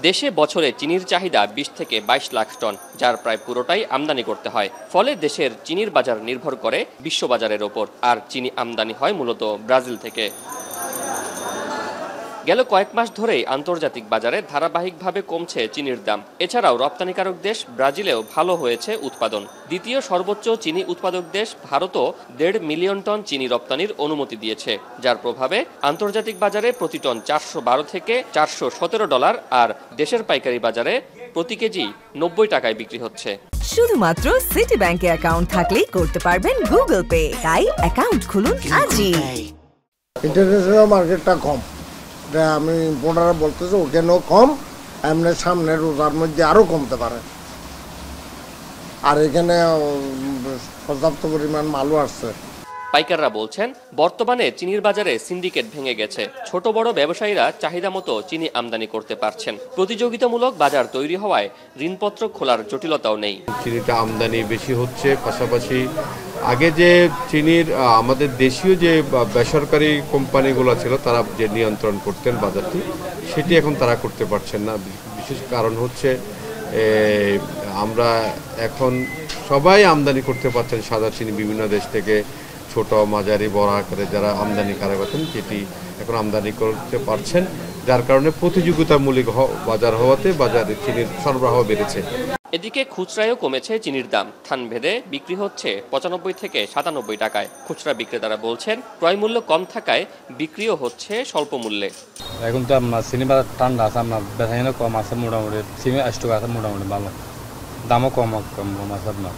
দেশে বছরে চিনির চাহিদা 20 থেকে 22 লাখ টন, যার প্রায় পুরোটাই আমদানি করতে হয়। ফলে দেশের চিনির বাজার নির্ভর করে বিশ্ববাজারের ওপর, আর চিনি আমদানি হয় মূলত ব্রাজিল থেকে। গেল কয়েক মাস ধরেই আন্তর্জাতিক বাজারে ধারাবাহিকভাবে কমছে চিনির দাম। এছাড়াও রপ্তানিকারক দেশ ব্রাজিলেও ভালো হয়েছে উৎপাদন। দ্বিতীয় সর্বোচ্চ চিনি উৎপাদক দেশ ভারতও 1.5 মিলিয়ন টন চিনি রপ্তানির অনুমতি দিয়েছে, যার প্রভাবে আন্তর্জাতিক বাজারে প্রতি টন 412 থেকে 417 ডলার আর দেশের পাইকারি বাজারে প্রতি কেজি 90 টাকায় বিক্রি হচ্ছে। শুধুমাত্র সিটি ব্যাংকে অ্যাকাউন্ট থাকলেই করতে পারবেন গুগল পে। তাই অ্যাকাউন্ট খুলুন আজই। ইন্টারন্যাশনাল মার্কেটটা কম, আমি ইম্পোর্টাররা বলতেছে ওখানেও কম, এমনি সামনে রোজার মধ্যে আরও কমতে পারে। আর এখানে পর্যাপ্ত পরিমাণ মালও আসছে। পাইকাররা বলছেন, বর্তমানে চিনির বাজারে সিন্ডিকেট ভেঙে গেছে। ছোট বড় ব্যবসায়ীরা চাহিদা মতো চিনি আমদানি করতে পারছেন। প্রতিযোগিতামূলক বাজার তৈরি হওয়ায় ঋণপত্র খোলার জটিলতাও নেই। চিনিটা আমদানি বেশি হচ্ছে, পাশাপাশি আগে যে চিনির আমাদের দেশীয় যে বেসরকারি কোম্পানিগুলো ছিল তারা যে নিয়ন্ত্রণ করতেন বাজারটি, সেটি এখন তারা করতে পারছেন না। বিশেষ কারণ হচ্ছে আমরা এখন সবাই আমদানি করতে পারছেন সাদা চিনি বিভিন্ন দেশ থেকে, ছোট মাঝারি বড় আকারে যারা আমদানিকারক আছেন যেটি এখন আমদানি করতে পারছেন, যার কারণে প্রতিযোগিতামূলক বাজার হওয়াতে বাজারে চিনির সরবরাহ বেড়েছে। এদিকে খুচরায়ও কমেছে চিনির দাম। থানভেদে বিক্রি হচ্ছে 95 থেকে 97 টাকায়। খুচরা বিক্রেতারা বলছেন, ক্রয় মূল্য কম থাকায় বিক্রিও হচ্ছে স্বল্প মূল্যে। এখন তো আপনার চিনি বাজার ঠান্ডা আছে, আপনার বেচাকেনা কম আছে, মোটামুটি চিনি স্টক আছে মোটামুটি ভালো, দামও কম আছে আপনার।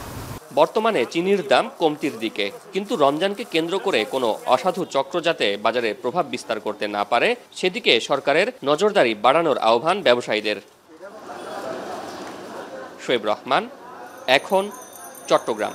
বর্তমানে চিনির দাম কমতির দিকে, কিন্তু রমজানকে কেন্দ্র করে কোনো অসাধু চক্র যাতে বাজারে প্রভাব বিস্তার করতে না পারে সেদিকে সরকারের নজরদারি বাড়ানোর আহ্বান ব্যবসায়ীদের। শোয়েব রহমান, এখন, চট্টগ্রাম।